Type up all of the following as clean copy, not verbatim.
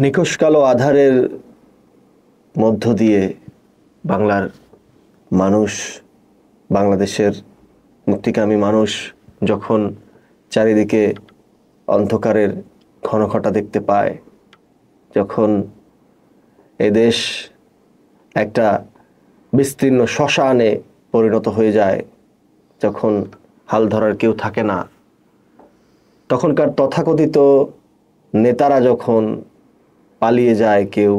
নিকষ কালো আঁধারের মধ্য দিয়ে বাংলার মানুষ, বাংলাদেশের মুক্তিকামী মানুষ যখন চারিদিকে অন্ধকারের ঘনঘটা দেখতে পায়, যখন এদেশ একটা বিস্তীর্ণ শ্মশানে পরিণত হয়ে যায়, যখন হাল ধরার কেউ থাকে না, তখনকার তথাকথিত নেতারা যখন পালিয়ে যায়, কেউ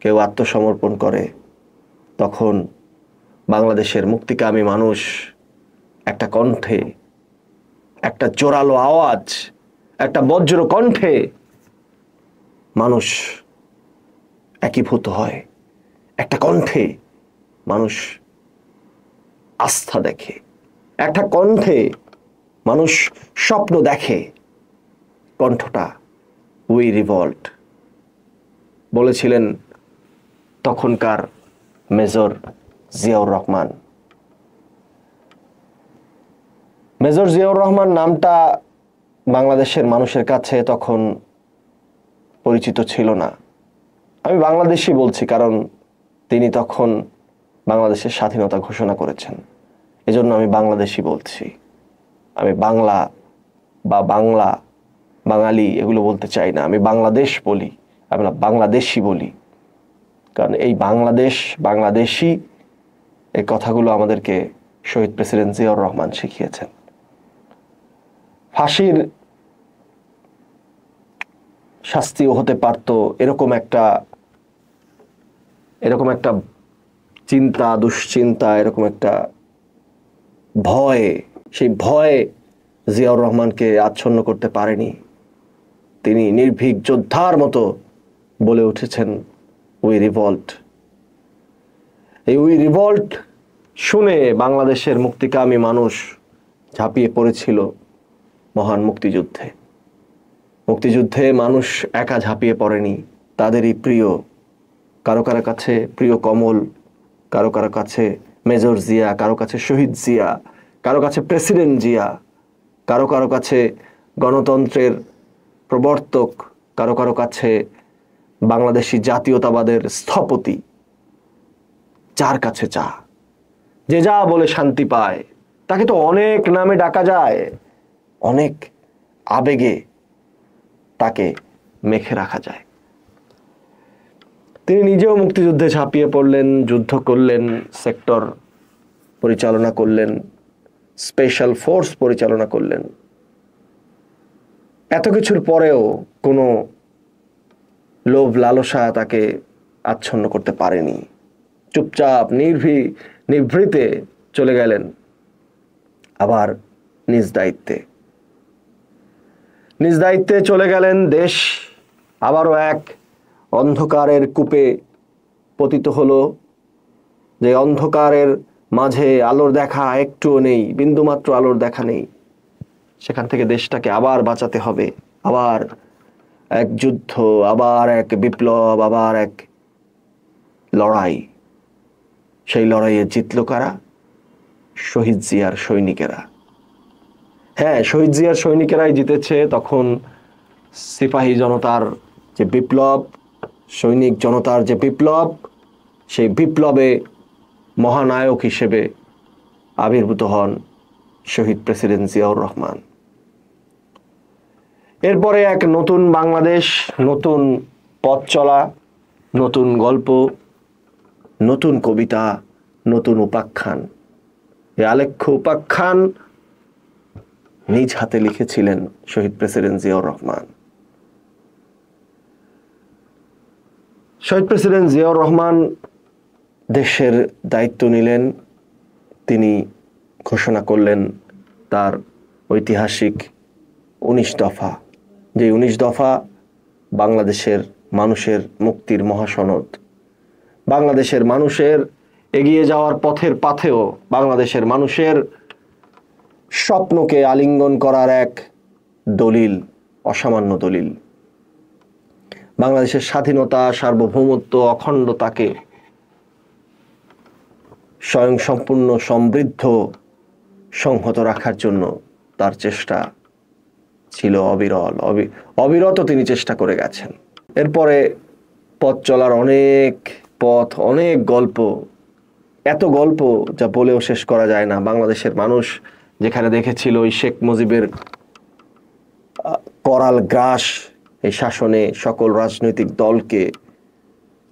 কেউ আত্মসমর্পণ করে, তখন বাংলাদেশের মুক্তিকামী মানুষ একটা কণ্ঠে, একটা জোরালো আওয়াজ, একটা বজ্র কণ্ঠে মানুষ একীভূত হয়। একটা কণ্ঠে মানুষ আস্থা দেখে, একটা কণ্ঠে মানুষ স্বপ্ন দেখে। কণ্ঠটা উই রিভল্ট বলেছিলেন তখনকার মেজর জিয়াউর রহমান। মেজর জিয়াউর রহমান নামটা বাংলাদেশের মানুষের কাছে তখন পরিচিত ছিল না। আমি বাংলাদেশি বলছি কারণ তিনি তখন বাংলাদেশের স্বাধীনতা ঘোষণা করেছেন, এজন্য আমি বাংলাদেশি বলছি। আমি বাংলা বা বাঙালি এগুলো বলতে চাই না। আমি বাংলাদেশ বলি, আমরা বাংলাদেশি বলি, কারণ এই বাংলাদেশি এই কথাগুলো আমাদেরকে শহীদ প্রেসিডেন্ট জিয়াউর রহমান শিখিয়েছেন। ফাঁসির শাস্তিও হতে পারত, এরকম একটা চিন্তা, দুশ্চিন্তা, এরকম একটা ভয়, সেই ভয় জিয়াউর রহমানকে আচ্ছন্ন করতে পারেনি। তিনি নির্ভীক যোদ্ধার মতো বলে উঠেছেন, উই রিভল্ট। এই উই রিভল্ট শুনে বাংলাদেশের মুক্তিকামী মানুষ ঝাঁপিয়ে পড়েছিল মহান মুক্তিযুদ্ধে। মুক্তিযুদ্ধে মানুষ একা ঝাঁপিয়ে পড়েনি, তাদেরই প্রিয়, কারো কারো কাছে প্রিয় কমল, কারো কারো কাছে মেজর জিয়া, কারো কাছে শহীদ জিয়া, কারো কাছে প্রেসিডেন্ট জিয়া, কারো কারো কাছে গণতন্ত্রের প্রবর্তক, কারো কারো কাছে বাংলাদেশি জাতীয়তাবাদের স্থপতি। যার কাছে যে যা বলে শান্তি পায়, তাকে তো অনেক নামে ডাকা যায়, অনেক আবেগে তাকে মেখে রাখা যায়। তিনি নিজেও মুক্তিযুদ্ধে ঝাঁপিয়ে পড়লেন, যুদ্ধ করলেন, সেক্টর পরিচালনা করলেন, স্পেশাল ফোর্স পরিচালনা করলেন। এত কিছুর পরেও কোনো লোভ লালসা তাকে আচ্ছন্ন করতে পারেনি। চুপচাপ নিভৃতে চলে গেলেন আবার নিজ দায়িত্বে চলে গেলেন। দেশ আবারও এক অন্ধকারের কূপে পতিত হলো, যে অন্ধকারের মাঝে আলোর দেখা একটুও নেই, বিন্দুমাত্র আলোর দেখা নেই। সেখান থেকে দেশটাকে আবার বাঁচাতে হবে। আবার এক যুদ্ধ, আবার এক বিপ্লব, আবার এক লড়াই। সেই লড়াইয়ে জিতল কারা? শহীদ জিয়ার সৈনিকেরা। হ্যাঁ, শহীদ জিয়ার সৈনিকেরাই জিতেছে। তখন সিপাহী জনতার যে বিপ্লব, সৈনিক জনতার যে বিপ্লব, সেই বিপ্লবে মহানায়ক হিসেবে আবির্ভূত হন শহীদ প্রেসিডেন্ট জিয়াউর রহমান। এরপরে এক নতুন বাংলাদেশ, নতুন পথ চলা, নতুন গল্প, নতুন কবিতা, নতুন উপাখ্যান। এই আলেখ্য উপাখ্যান নিজ হাতে লিখেছিলেন শহীদ প্রেসিডেন্ট জিয়াউর রহমান। শহীদ প্রেসিডেন্ট জিয়াউর রহমান দেশের দায়িত্ব নিলেন। তিনি ঘোষণা করলেন তার ঐতিহাসিক 19 দফা, যে 19 দফা বাংলাদেশের মানুষের মুক্তির মহাসনদ। বাংলাদেশের মানুষের এগিয়ে যাওয়ার পথের পাথেও বাংলাদেশের মানুষের স্বপ্নকে আলিঙ্গন করার এক দলিল, অসামান্য দলিল। বাংলাদেশের স্বাধীনতা, সার্বভৌমত্ব, অখণ্ডতাকে স্বয়ংসম্পূর্ণ, সমৃদ্ধ, সংহত রাখার জন্য তার চেষ্টা ছিল অবিরত তিনি চেষ্টা করে গেছেন। এরপরে পথ চলার অনেক পথ, অনেক গল্প, এত গল্প যা বলেও শেষ করা যায় না। বাংলাদেশের মানুষ যেখানে দেখেছিল ওই শেখ মুজিবের করাল গ্রাস, এই শাসনে সকল রাজনৈতিক দলকে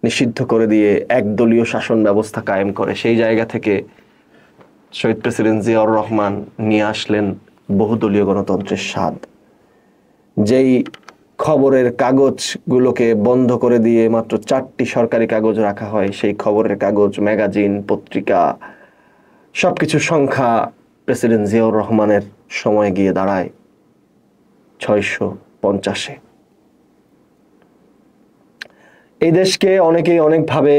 নিষিদ্ধ করে দিয়ে একদলীয় শাসন ব্যবস্থা কায়েম করে, সেই জায়গা থেকে শহীদ প্রেসিডেন্ট জিয়াউর রহমান নিয়ে আসলেন বহুদলীয় গণতন্ত্রের স্বাদ। যেই খবরের কাগজগুলোকে বন্ধ করে দিয়ে মাত্র 4টি সরকারি কাগজ রাখা হয়, সেই খবরের কাগজ, ম্যাগাজিন, পত্রিকা সবকিছুর সংখ্যা প্রেসিডেন্ট জিয়াউর রহমানের সময় গিয়ে দাঁড়ায় 650-এ। এই দেশকে অনেকেই অনেকভাবে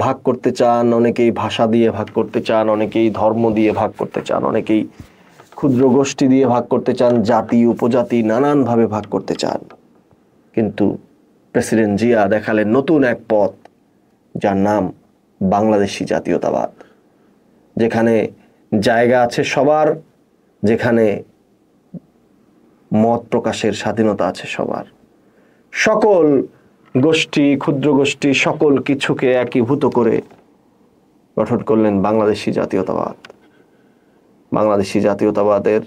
ভাগ করতে চান, অনেকেই ভাষা দিয়ে ভাগ করতে চান, অনেকেই ধর্ম দিয়ে ভাগ করতে চান, অনেকেই ক্ষুদ্র গোষ্ঠী দিয়ে ভাগ করতে চান, জাতি উপজাতি নানানভাবে ভাগ করতে চান। কিন্তু প্রেসিডেন্ট জিয়া দেখালেন নতুন এক পথ, যার নাম বাংলাদেশি জাতীয়তাবাদ, যেখানে জায়গা আছে সবার, যেখানে মত প্রকাশের স্বাধীনতা আছে সবার। সকল গোষ্ঠী, ক্ষুদ্র গোষ্ঠী, সকল কিছুকে একীভূত করে গঠন করলেন বাংলাদেশি জাতীয়তাবাদ। বাংলাদেশি জাতীয়তাবাদের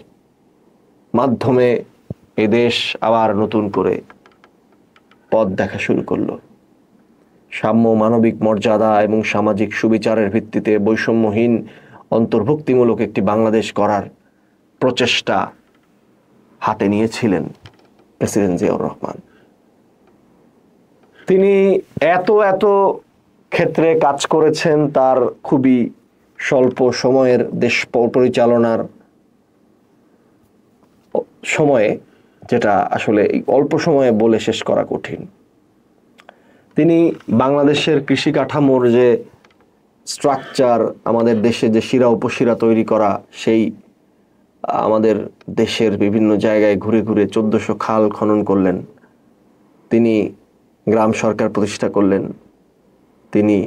মাধ্যমে এ দেশ আবার নতুন করে পথ দেখা শুরু করলো। সাম্য, মানবিক মর্যাদা এবং সামাজিক সুবিচারের ভিত্তিতে বৈষম্যহীন অন্তর্ভুক্তিমূলক একটি বাংলাদেশ করার প্রচেষ্টা হাতে নিয়েছিলেন প্রেসিডেন্ট জিয়াউর রহমান। তিনি এত ক্ষেত্রে কাজ করেছেন, তার খুবই স্বল্প সময়ের দেশ পরিচালনার সময়ে, যেটা আসলে এই অল্প সময়ে বলে শেষ করা কঠিন। তিনি বাংলাদেশের কৃষি কাঠামোর যে স্ট্রাকচার, আমাদের দেশে যে শিরা উপশিরা তৈরি করা, সেই আমাদের দেশের বিভিন্ন জায়গায় ঘুরে ঘুরে 1400 খাল খনন করলেন। তিনি গ্রাম সরকার প্রতিষ্ঠা করলেন। তিনি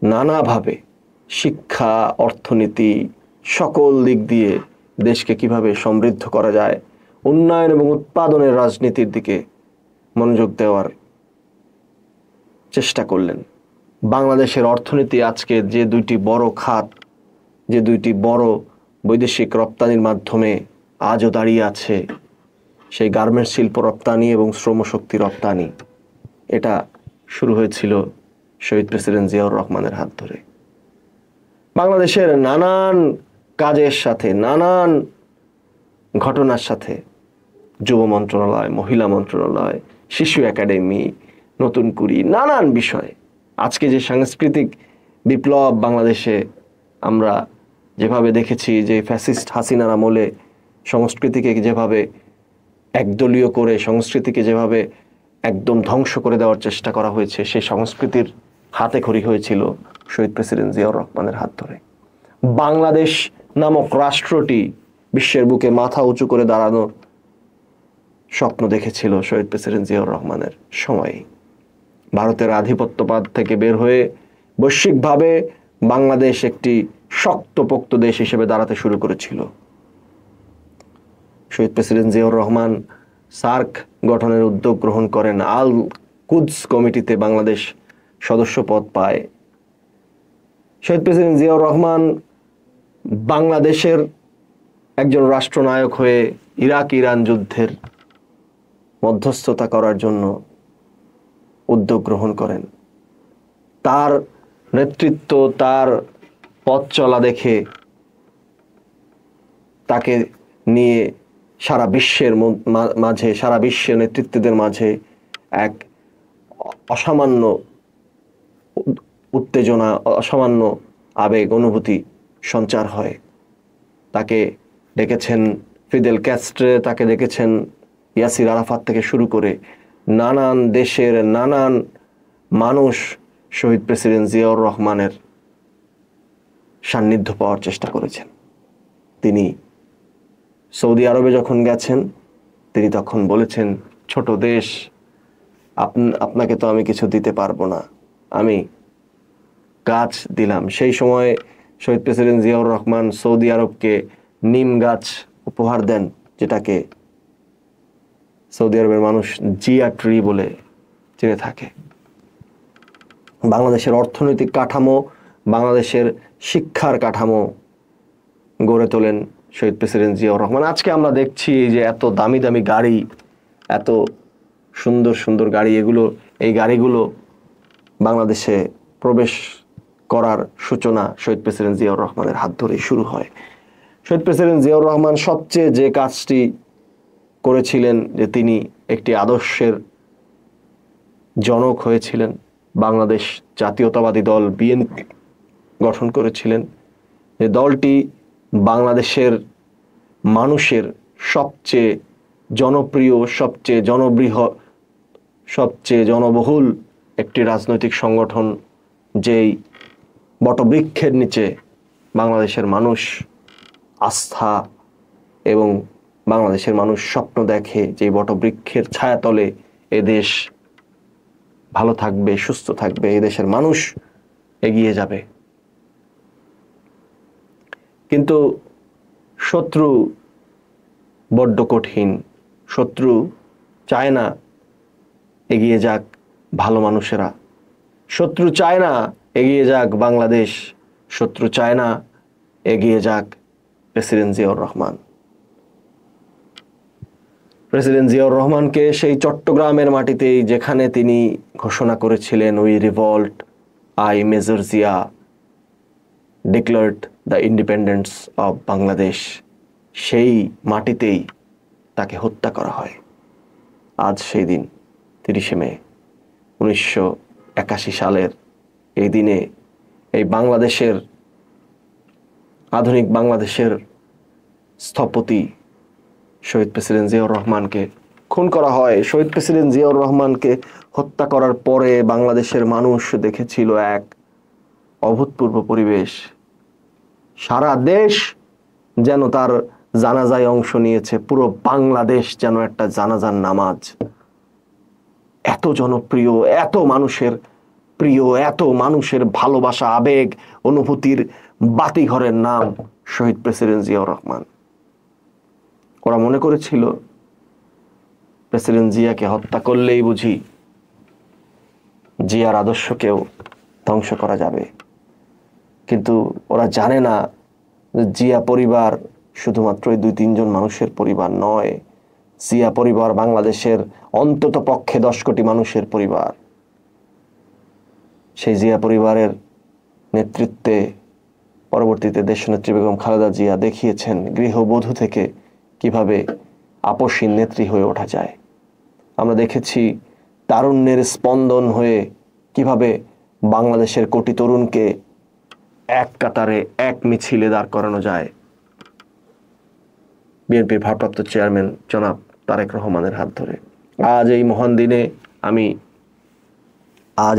নানাভাবে শিক্ষা, অর্থনীতি, সকল দিক দিয়ে দেশকে কিভাবে সমৃদ্ধ করা যায়, উন্নয়ন এবং উৎপাদনের রাজনীতির দিকে মনোযোগ দেওয়ার চেষ্টা করলেন। বাংলাদেশের অর্থনীতি আজকে যে দুইটি বড় খাত, যে দুইটি বড় বৈদেশিক রপ্তানির মাধ্যমে আজও দাঁড়িয়ে আছে, সেই গার্মেন্টস শিল্প রপ্তানি এবং শ্রমশক্তি রপ্তানি, এটা শুরু হয়েছিল শহীদ প্রেসিডেন্ট জিয়াউর রহমানের হাত ধরে। বাংলাদেশের নানান কাজের সাথে, নানান ঘটনার সাথে যুব মন্ত্রণালয়, মহিলা মন্ত্রণালয়, শিশু একাডেমি, নতুন কুড়ি, নানান বিষয়। আজকে যে সাংস্কৃতিক বিপ্লব বাংলাদেশে আমরা যেভাবে দেখেছি, যে ফ্যাসিস্ট হাসিনার আমলে সংস্কৃতিকে যেভাবে একদলীয় করে, সংস্কৃতিকে যেভাবে একদম ধ্বংস করে দেওয়ার চেষ্টা করা হয়েছে, সেই সংস্কৃতির হাতে খড়ি হয়েছিল শহীদ প্রেসিডেন্ট জিয়াউর রহমানের হাত ধরে। বাংলাদেশ নামক রাষ্ট্রটি বিশ্বের বুকে মাথা উঁচু করে দাঁড়ানোর স্বপ্ন দেখেছিল শহীদ প্রেসিডেন্ট জিয়াউর রহমানের সময়ে। ভারতের আধিপত্যবাদ থেকে বের হয়ে বৈশ্বিকভাবে বাংলাদেশ একটি শক্তপোক্ত দেশ হিসেবে দাঁড়াতে শুরু করেছিল। শহীদ প্রেসিডেন্ট জিয়াউর রহমান সার্ক গঠনের উদ্যোগ গ্রহণ করেন। আল কুদস কমিটিতে বাংলাদেশ সদস্য পদ পায়। শহীদ প্রেসিডেন্ট জিয়াউর রহমান বাংলাদেশের একজন রাষ্ট্রনায়ক হয়ে ইরাক ইরান যুদ্ধের মধ্যস্থতা করার জন্য উদ্যোগ গ্রহণ করেন। তার নেতৃত্ব, তার পথ চলা দেখে তাকে নিয়ে সারা বিশ্বের মাঝে, সারা বিশ্বের নেতৃত্বদের মাঝে এক অসামান্য উত্তেজনা, অসামান্য আবেগ, অনুভূতি সঞ্চার হয়। তাকে ডেকেছেন ফিদেল ক্যাস্ট্রে, তাকে ডেকেছেন ইয়াসির আরাফাত থেকে শুরু করে নানান দেশের নানান মানুষ শহীদ প্রেসিডেন্ট জিয়াউর রহমানের সান্নিধ্য পাওয়ার চেষ্টা করেছেন। তিনি সৌদি আরবে যখন গেছেন, তিনি তখন বলেছেন, ছোট দেশ, আপনাকে তো আমি কিছু দিতে পারবো না, আমি গাছ দিলাম। সেই সময় শহীদ প্রেসিডেন্ট জিয়াউর রহমান সৌদি আরবকে নিম গাছ উপহার দেন, যেটাকে সৌদি আরবের মানুষ জিয়া ট্রি বলে চিনে থাকে। বাংলাদেশের অর্থনৈতিক কাঠামো, বাংলাদেশের শিক্ষার কাঠামো গড়ে তোলেন শহীদ প্রেসিডেন্ট জিয়াউর রহমান। আজকে আমরা দেখছি যে এত দামি দামি গাড়ি, এত সুন্দর সুন্দর গাড়ি, এই গাড়িগুলো বাংলাদেশে প্রবেশ করার সূচনা শহীদ প্রেসিডেন্ট জিয়াউর রহমানের হাত ধরেই শুরু হয়। শহীদ প্রেসিডেন্ট জিয়াউর রহমান সবচেয়ে যে কাজটি করেছিলেন, যে তিনি একটি আদর্শের জনক হয়েছিলেন, বাংলাদেশ জাতীয়তাবাদী দল বিএনপি গঠন করেছিলেন। যে দলটি বাংলাদেশের মানুষের সবচেয়ে জনপ্রিয়, সবচেয়ে জনবৃহৎ, সবচেয়ে জনবহুল একটি রাজনৈতিক সংগঠন, যেই বটবৃক্ষের নিচে বাংলাদেশের মানুষ আস্থা এবং বাংলাদেশের মানুষ স্বপ্ন দেখে যে বটবৃক্ষের ছায়াতলে এদেশ ভালো থাকবে, সুস্থ থাকবে, এদেশের মানুষ এগিয়ে যাবে। কিন্তু শত্রু বড্ড কঠিন। শত্রু চায় না এগিয়ে যাক ভালো মানুষেরা, শত্রু চায় না এগিয়ে যাক বাংলাদেশ, শত্রু চায় না এগিয়ে যাক প্রেসিডেন্ট জিয়াউর রহমান। প্রেসিডেন্ট জিয়াউর রহমানকে সেই চট্টগ্রামের মাটিতেই, যেখানে তিনি ঘোষণা করেছিলেন, we revolt, I major Zia declared the independence of Bangladesh, সেই মাটিতেই তাকে হত্যা করা হয়। আজ সেই দিন 30শে মে 1981 সালের এই দিনে এই বাংলাদেশের, আধুনিক বাংলাদেশের স্থপতি শহীদ প্রেসিডেন্ট জিয়াউর রহমানকে খুন করা হয়। শহীদ প্রেসিডেন্ট জিয়াউর রহমানকে হত্যা করার পরে বাংলাদেশের মানুষ দেখেছিল এক অভূতপূর্ব পরিবেশ। সারা দেশ যেন তার জানাজায় অংশ নিয়েছে, পুরো বাংলাদেশ যেন একটা জানাজার নামাজ। এত জনপ্রিয়, এত মানুষের প্রিয়, এত মানুষের ভালোবাসা, আবেগ, অনুভূতির বাতিঘরের নাম শহীদ প্রেসিডেন্ট জিয়াউর রহমান। ওরা মনে করেছিল প্রেসিডেন্ট জিয়াকে হত্যা করলেই বুঝি জিয়ার আদর্শকেও ধ্বংস করা যাবে। কিন্তু ওরা জানে না জিয়া পরিবার শুধুমাত্র 2-3 জন মানুষের পরিবার নয়। জিয়া পরিবার বাংলাদেশের অন্তত পক্ষে 10 কোটি মানুষের পরিবার। সেই জিয়া পরিবারের নেতৃত্বে পরবর্তীতে দেশনেত্রী বেগম খালেদা জিয়া দেখিয়েছেন গৃহবধূ থেকে কিভাবে আপসীন নেত্রী হয়ে ওঠা যায়। আমরা দেখেছি তারুণ্যের স্পন্দন হয়ে কিভাবে বাংলাদেশের কোটি তরুণকে এক কাতারে, এক মিছিলে দাঁড় করানো যায় বিএনপির ভারপ্রাপ্ত চেয়ারম্যান জনাব তারেক রহমানের হাত ধরে। আজ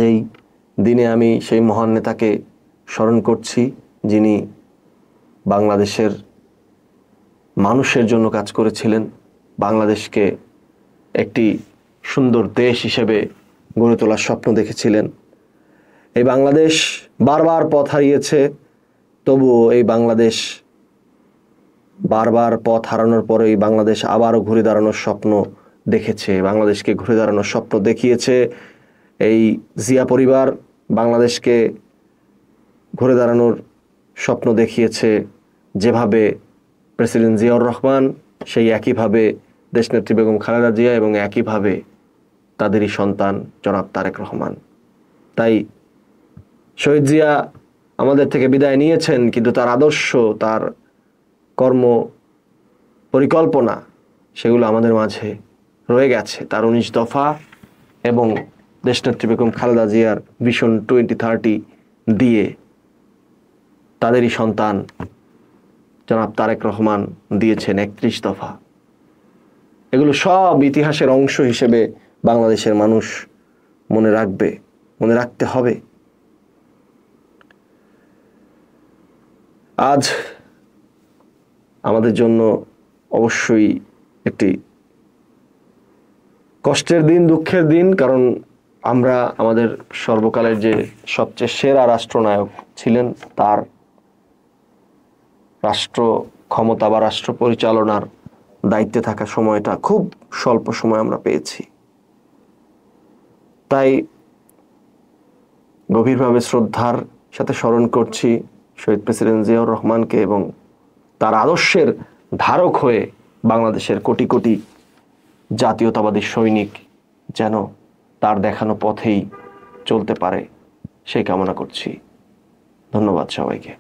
এই দিনে আমি সেই মহান নেতাকে স্মরণ করছি, যিনি বাংলাদেশের মানুষের জন্য কাজ করেছিলেন, বাংলাদেশকে একটি সুন্দর দেশ হিসেবে গড়ে তোলার স্বপ্ন দেখেছিলেন। এই বাংলাদেশ বারবার পথ হারিয়েছে, তবুও এই বাংলাদেশ বারবার পথ হারানোর পরে এই বাংলাদেশ আবারও ঘুরে দাঁড়ানোর স্বপ্ন দেখেছে, বাংলাদেশকে ঘুরে দাঁড়ানোর স্বপ্ন দেখিয়েছে। এই জিয়া পরিবার বাংলাদেশকে ঘুরে দাঁড়ানোর স্বপ্ন দেখিয়েছে যেভাবে প্রেসিডেন্ট জিয়াউর রহমান, সেই একইভাবে দেশনেত্রী বেগম খালেদা জিয়া এবং একইভাবে তাদেরই সন্তান জনাব তারেক রহমান। তাই শহীদ জিয়া আমাদের থেকে বিদায় নিয়েছেন, কিন্তু তার আদর্শ, তার কর্ম পরিকল্পনা, সেগুলো আমাদের মাঝে রয়ে গেছে। তার 19 দফা এবং দেশনেত্রী বেগম খালেদা জিয়ার ভিশন 2030 দিয়ে তাদেরই সন্তান জনাব তারেক রহমান দিয়েছেন 31 দফা। এগুলো সব ইতিহাসের অংশ হিসেবে বাংলাদেশের মানুষ মনে রাখবে, মনে রাখতে হবে। আজ আমাদের জন্য অবশ্যই একটি কষ্টের দিন, দুঃখের দিন, কারণ আমরা আমাদের সর্বকালের যে সবচেয়ে সেরা রাষ্ট্রনায়ক ছিলেন, তার রাষ্ট্র ক্ষমতা বা রাষ্ট্র পরিচালনার দায়িত্বে থাকা সময়টা খুব স্বল্প সময় আমরা পেয়েছি। তাই গভীরভাবে শ্রদ্ধার সাথে স্মরণ করছি শহীদ প্রেসিডেন্ট জিয়াউর রহমানকে এবং তার আদর্শের ধারক হয়ে বাংলাদেশের কোটি কোটি জাতীয়তাবাদী সৈনিক যেন তার দেখানো পথেই চলতে পারে সেই কামনা করছি। ধন্যবাদ সবাইকে।